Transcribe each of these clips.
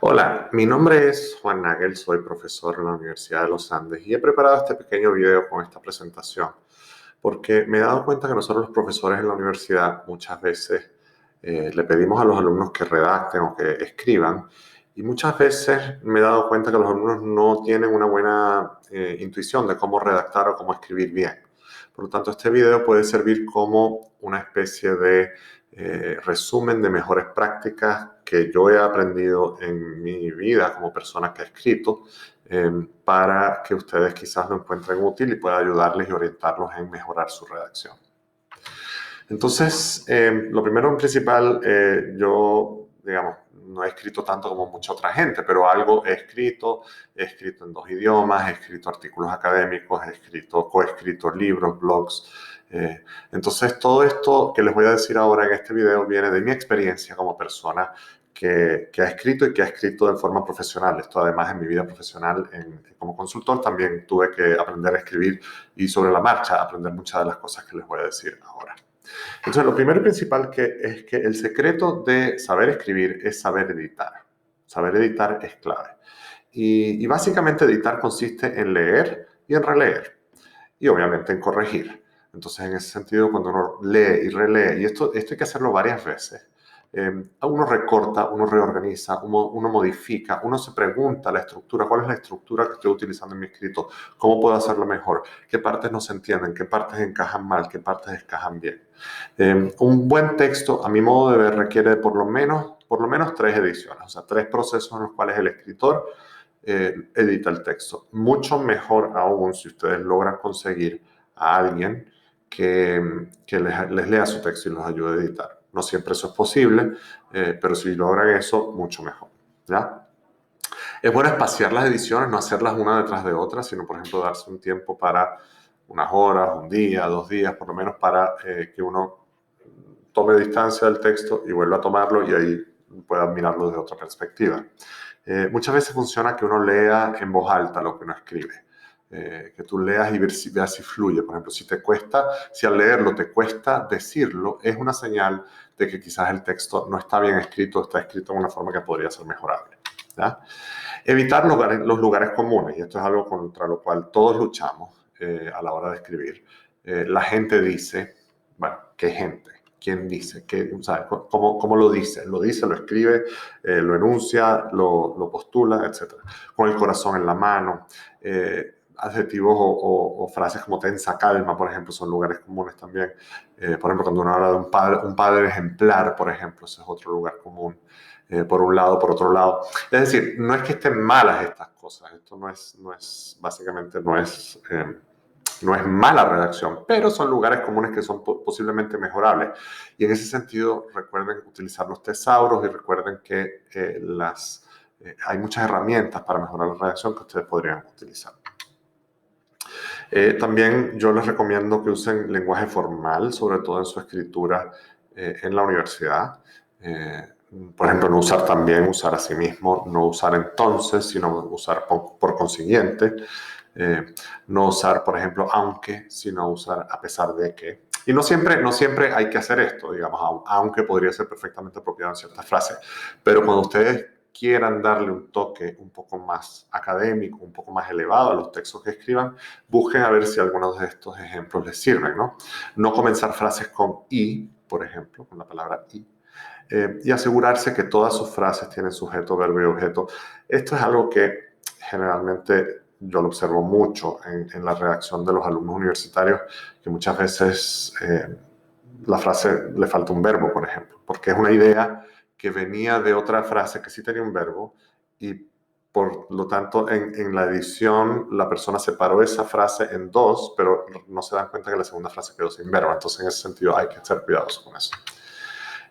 Hola, mi nombre es Juan Nagel, soy profesor en la Universidad de los Andes y he preparado este pequeño video con esta presentación porque me he dado cuenta que nosotros los profesores en la universidad muchas veces le pedimos a los alumnos que redacten o que escriban y muchas veces me he dado cuenta que los alumnos no tienen una buena intuición de cómo redactar o cómo escribir bien. Por lo tanto, este video puede servir como una especie de resumen de mejores prácticas que yo he aprendido en mi vida como persona que ha escrito para que ustedes quizás lo encuentren útil y pueda ayudarles y orientarlos en mejorar su redacción. Entonces, lo primero en principal, yo, digamos, no he escrito tanto como mucha otra gente, pero algo he escrito en dos idiomas, he escrito artículos académicos, coescrito libros, blogs. Entonces, todo esto que les voy a decir ahora en este video viene de mi experiencia como persona que ha escrito y que ha escrito de forma profesional. Esto además en mi vida profesional como consultor también tuve que aprender a escribir y sobre la marcha aprender muchas de las cosas que les voy a decir ahora. Entonces, lo primero y principal es que el secreto de saber escribir es saber editar. Saber editar es clave. Y básicamente editar consiste en leer y en releer. Y obviamente en corregir. Entonces, en ese sentido, cuando uno lee y relee, y esto hay que hacerlo varias veces, uno recorta, uno reorganiza, uno modifica, uno se pregunta la estructura, cuál es la estructura que estoy utilizando en mi escrito, cómo puedo hacerlo mejor, qué partes no se entienden, qué partes encajan mal, qué partes encajan bien. Un buen texto, a mi modo de ver, requiere por lo menos 3 ediciones, o sea, 3 procesos en los cuales el escritor edita el texto. Mucho mejor aún si ustedes logran conseguir a alguien que les lea su texto y los ayude a editar. No siempre eso es posible, pero si logran eso, mucho mejor. ¿Ya? Es bueno espaciar las ediciones, no hacerlas una detrás de otra, sino, por ejemplo, darse un tiempo para unas horas, un día, 2 días, por lo menos para que uno tome distancia del texto y vuelva a tomarlo y ahí pueda mirarlo desde otra perspectiva. Muchas veces funciona que uno lea en voz alta lo que uno escribe. Que tú leas y veas si fluye. Por ejemplo, si al leerlo te cuesta decirlo, es una señal de que quizás el texto no está bien escrito, está escrito de una forma que podría ser mejorable. ¿Ya? Evitar los lugares comunes, y esto es algo contra lo cual todos luchamos a la hora de escribir. La gente dice, bueno, ¿qué gente? ¿Quién dice? O sea, ¿cómo lo dice? Lo dice, lo escribe, lo enuncia, lo postula, etc. Con el corazón en la mano. Adjetivos o frases como tensa calma, por ejemplo, son lugares comunes también. Por ejemplo, cuando uno habla de un padre ejemplar, por ejemplo, ese es otro lugar común. Por un lado, por otro lado. Es decir, no es que estén malas estas cosas, esto básicamente no es mala redacción, pero son lugares comunes que son posiblemente mejorables. Y en ese sentido, recuerden utilizar los tesauros y recuerden que hay muchas herramientas para mejorar la redacción que ustedes podrían utilizar. También yo les recomiendo que usen lenguaje formal, sobre todo en su escritura en la universidad. Por ejemplo, no usar a sí mismo, no usar entonces, sino usar por consiguiente. No usar, por ejemplo, aunque, sino usar a pesar de que. Y no siempre hay que hacer esto, digamos, aunque podría ser perfectamente apropiado en ciertas frases. Pero cuando ustedes quieran darle un toque un poco más académico, un poco más elevado a los textos que escriban, busquen a ver si algunos de estos ejemplos les sirven, ¿no? No comenzar frases con y, por ejemplo, con la palabra y. Y asegurarse que todas sus frases tienen sujeto, verbo y objeto. Esto es algo que generalmente yo lo observo mucho en la redacción de los alumnos universitarios, que muchas veces la frase le falta un verbo, por ejemplo, porque es una idea que venía de otra frase que sí tenía un verbo y por lo tanto en la edición la persona separó esa frase en dos, pero no se dan cuenta que la segunda frase quedó sin verbo. Entonces en ese sentido hay que ser cuidadosos con eso.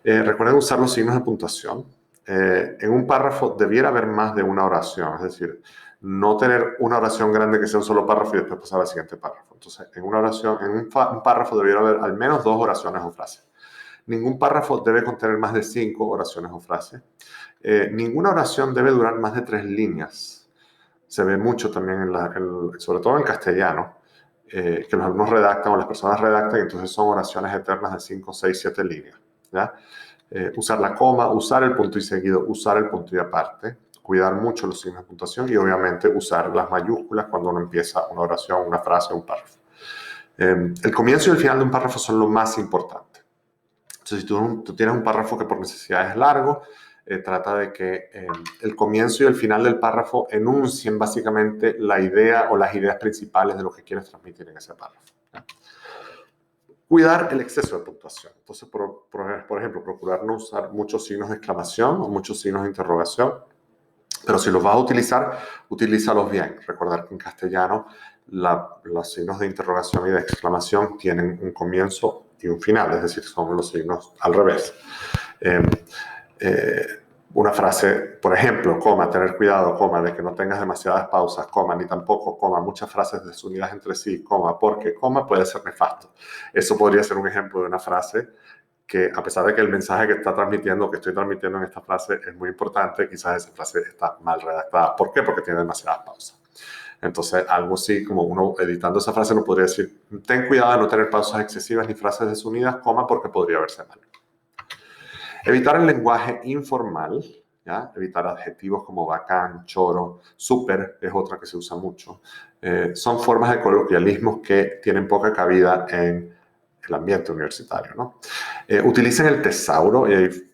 Recuerden usar los signos de puntuación. En un párrafo debiera haber más de una oración, es decir, no tener una oración grande que sea un solo párrafo y después pasar al siguiente párrafo. Entonces, en un párrafo debiera haber al menos 2 oraciones o frases. Ningún párrafo debe contener más de 5 oraciones o frases. Ninguna oración debe durar más de 3 líneas. Se ve mucho también, sobre todo en castellano, que los alumnos redactan o las personas redactan y entonces son oraciones eternas de 5, 6, 7 líneas. ¿Ya? Usar la coma, usar el punto y seguido, usar el punto y aparte, cuidar mucho los signos de puntuación y obviamente usar las mayúsculas cuando uno empieza una oración, una frase o un párrafo. El comienzo y el final de un párrafo son lo más importante. Entonces, si tú tienes un párrafo que por necesidad es largo, trata de que el comienzo y el final del párrafo enuncien básicamente la idea o las ideas principales de lo que quieres transmitir en ese párrafo. Cuidar el exceso de puntuación. Entonces, por ejemplo, procurar no usar muchos signos de exclamación o muchos signos de interrogación, pero si los vas a utilizar, utilízalos bien. Recordar que en castellano los signos de interrogación y de exclamación tienen un comienzo y un final, es decir, son los signos al revés. Una frase, por ejemplo, coma, tener cuidado, coma, de que no tengas demasiadas pausas, coma, ni tampoco, coma, muchas frases desunidas entre sí, coma, porque, coma, puede ser nefasto. Eso podría ser un ejemplo de una frase que, a pesar de que el mensaje que está transmitiendo, que estoy transmitiendo en esta frase es muy importante, quizás esa frase está mal redactada. ¿Por qué? Porque tiene demasiadas pausas. Entonces, algo así, como uno editando esa frase, no podría decir, ten cuidado de no tener pausas excesivas ni frases desunidas, coma, porque podría verse mal. Evitar el lenguaje informal, ¿ya? Evitar adjetivos como bacán, choro, súper es otra que se usa mucho. Son formas de coloquialismos que tienen poca cabida en el ambiente universitario, ¿no? Utilicen el tesauro y hay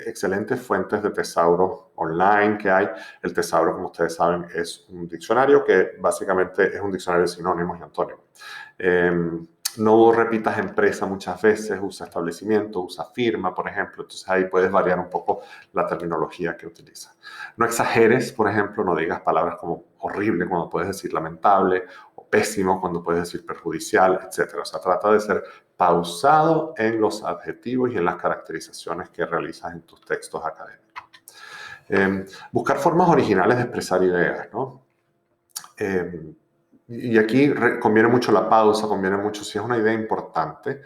excelentes fuentes de tesauro online que hay. El tesauro, como ustedes saben, es un diccionario que básicamente es un diccionario de sinónimos y antónimos. No repitas empresa muchas veces, usa establecimiento, usa firma, por ejemplo. Entonces ahí puedes variar un poco la terminología que utilizas. No exageres, por ejemplo, no digas palabras como horrible cuando puedes decir lamentable o pésimo cuando puedes decir perjudicial, etc. O sea, trata de ser pausado en los adjetivos y en las caracterizaciones que realizas en tus textos académicos. Buscar formas originales de expresar ideas, ¿no? Y aquí conviene mucho la pausa, conviene mucho, si es una idea importante,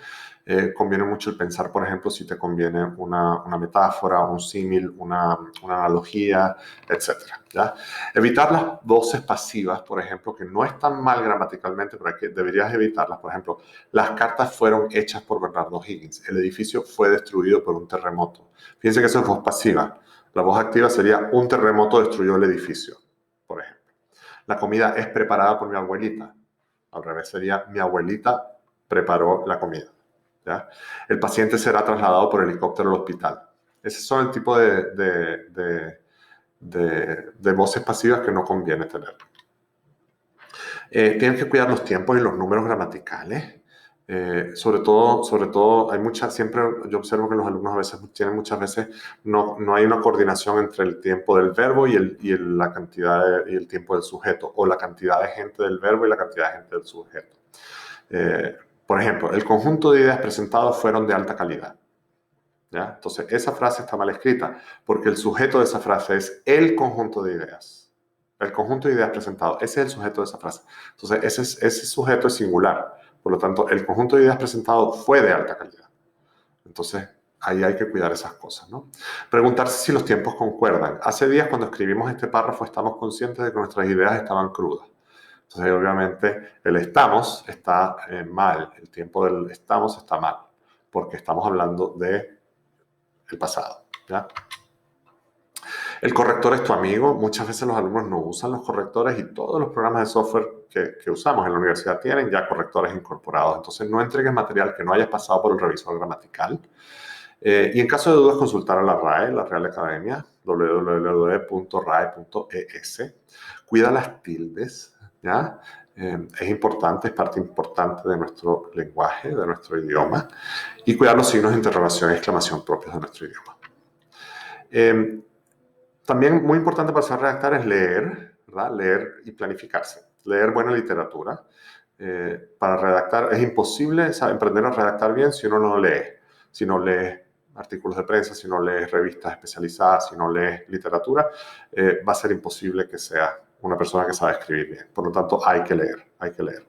conviene mucho el pensar, por ejemplo, si te conviene una metáfora, un símil, una analogía, etc. ¿Ya? Evitar las voces pasivas, por ejemplo, que no están mal gramaticalmente, pero deberías evitarlas. Por ejemplo, las cartas fueron hechas por Bernardo Higgins, el edificio fue destruido por un terremoto. Fíjense que eso es voz pasiva. La voz activa sería un terremoto destruyó el edificio, por ejemplo. La comida es preparada por mi abuelita. Al revés sería, mi abuelita preparó la comida. ¿Ya? El paciente será trasladado por helicóptero al hospital. Ese son el tipo de voces pasivas que no conviene tener. Tienen que cuidar los tiempos y los números gramaticales. Sobre todo, siempre yo observo que los alumnos a veces tienen muchas veces, no hay una coordinación entre el tiempo del verbo y la cantidad y el tiempo del sujeto, o la cantidad de gente del verbo y la cantidad de gente del sujeto. Por ejemplo, el conjunto de ideas presentadas fueron de alta calidad. ¿Ya? Entonces, esa frase está mal escrita, porque el sujeto de esa frase es el conjunto de ideas. El conjunto de ideas presentado, ese es el sujeto de esa frase. Entonces, ese sujeto es singular. Por lo tanto, el conjunto de ideas presentado fue de alta calidad. Entonces, ahí hay que cuidar esas cosas, ¿no? Preguntarse si los tiempos concuerdan. Hace días, cuando escribimos este párrafo, estamos conscientes de que nuestras ideas estaban crudas. Entonces, obviamente, el estamos está mal. El tiempo del estamos está mal, porque estamos hablando de el pasado, ¿ya? El corrector es tu amigo. Muchas veces los alumnos no usan los correctores y todos los programas de software que usamos en la universidad tienen ya correctores incorporados. Entonces, no entregues material que no hayas pasado por el revisor gramatical. Y en caso de dudas, consultar a la RAE, la Real Academia, www.rae.es. Cuida las tildes, ¿ya? Es importante, es parte importante de nuestro lenguaje, de nuestro idioma. Y cuidar los signos de interrogación y exclamación propios de nuestro idioma. También muy importante para saber redactar es leer, ¿verdad? Leer y planificarse. Leer buena literatura. Para redactar es imposible emprender a redactar bien si uno no lee. Si no lees artículos de prensa, si no lees revistas especializadas, si no lees literatura, va a ser imposible que sea una persona que sabe escribir bien. Por lo tanto, hay que leer, hay que leer.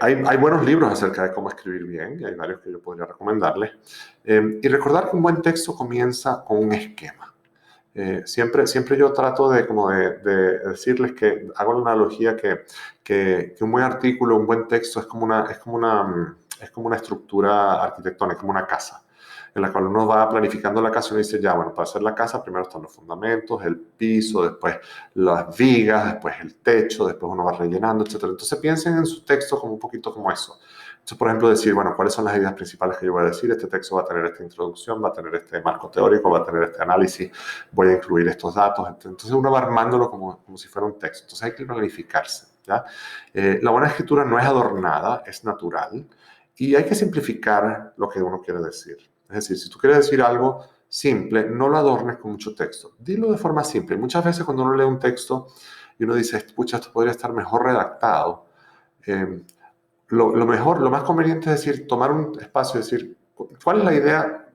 Hay buenos libros acerca de cómo escribir bien, y hay varios que yo podría recomendarles. Y recordar que un buen texto comienza con un esquema. Siempre yo trato de decirles que hago la analogía que un buen artículo, un buen texto es como una estructura arquitectónica, como una casa. en la cual uno va planificando la casa y uno dice, ya, bueno, para hacer la casa primero están los fundamentos, el piso, después las vigas, después el techo, después uno va rellenando, etcétera. Entonces piensen en su texto como un poquito como eso. Entonces, por ejemplo, decir, bueno, ¿cuáles son las ideas principales que yo voy a decir? Este texto va a tener esta introducción, va a tener este marco teórico, va a tener este análisis, voy a incluir estos datos. Entonces uno va armándolo como si fuera un texto. Entonces hay que planificarse, ¿ya? La buena escritura no es adornada, es natural y hay que simplificar lo que uno quiere decir. Es decir, si tú quieres decir algo simple, no lo adornes con mucho texto. Dilo de forma simple. Muchas veces cuando uno lee un texto y uno dice, pucha, esto podría estar mejor redactado, eh, lo mejor, lo más conveniente es decir, tomar un espacio y decir, ¿cuál es la idea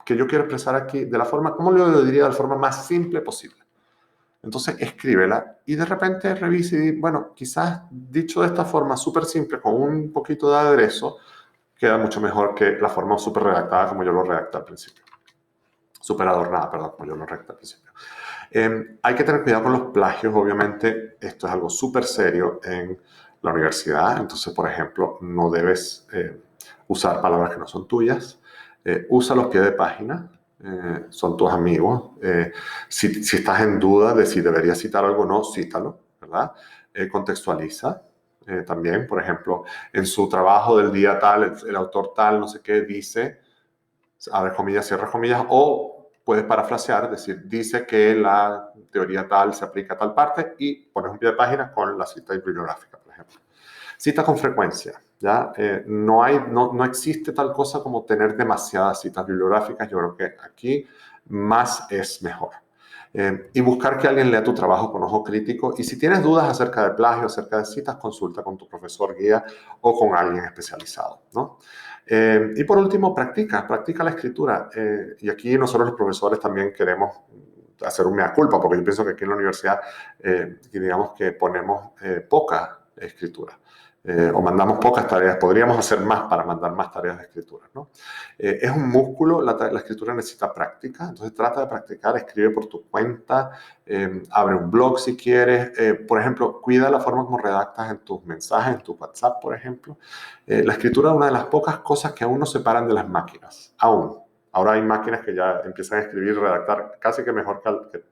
que yo quiero expresar aquí de la forma, cómo lo diría de la forma más simple posible? Entonces escríbela y de repente revise y bueno, quizás dicho de esta forma súper simple, con un poquito de aderezo, queda mucho mejor que la forma súper redactada como yo lo redacté al principio. Súper adornada, perdón, como yo lo redacté al principio. Hay que tener cuidado con los plagios, obviamente esto es algo súper serio en la universidad, entonces por ejemplo no debes usar palabras que no son tuyas, usa los pies de página, son tus amigos, si estás en duda de si deberías citar algo o no, cítalo, ¿verdad? Contextualiza. También, por ejemplo, en su trabajo del día tal, el autor tal, no sé qué, dice, abre comillas, cierra comillas, o puedes parafrasear, decir, dice que la teoría tal se aplica a tal parte y pones un pie de página con la cita bibliográfica, por ejemplo. Cita con frecuencia, ¿ya? No existe tal cosa como tener demasiadas citas bibliográficas, yo creo que aquí más es mejor. Y buscar que alguien lea tu trabajo con ojo crítico. Y si tienes dudas acerca de plagio, acerca de citas, consulta con tu profesor guía o con alguien especializado, ¿no? Y por último, practica la escritura. Y aquí nosotros los profesores también queremos hacer un mea culpa, porque yo pienso que aquí en la universidad, digamos que ponemos poca escritura. O mandamos pocas tareas, podríamos hacer más para mandar más tareas de escritura, ¿no? Es un músculo, la escritura necesita práctica, entonces trata de practicar, escribe por tu cuenta, abre un blog si quieres, por ejemplo, cuida la forma como redactas en tus mensajes, en tu WhatsApp, por ejemplo. La escritura es una de las pocas cosas que aún nos separan de las máquinas, aún. Ahora hay máquinas que ya empiezan a escribir y redactar casi que mejor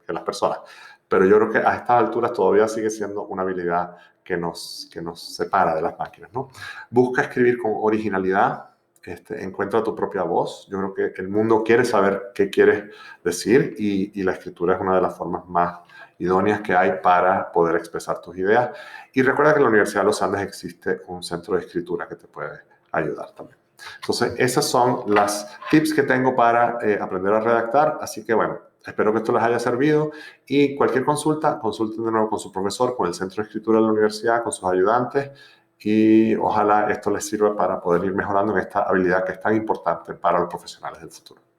que las personas, pero yo creo que a estas alturas todavía sigue siendo una habilidad que nos separa de las máquinas, ¿no? Busca escribir con originalidad, encuentra tu propia voz. Yo creo que el mundo quiere saber qué quieres decir y la escritura es una de las formas más idóneas que hay para poder expresar tus ideas. Y recuerda que en la Universidad de los Andes existe un centro de escritura que te puede ayudar también. Entonces, esas son las tips que tengo para aprender a redactar. Así que bueno, espero que esto les haya servido y cualquier consulta, consulten de nuevo con su profesor, con el Centro de Escritura de la universidad, con sus ayudantes y ojalá esto les sirva para poder ir mejorando en esta habilidad que es tan importante para los profesionales del futuro.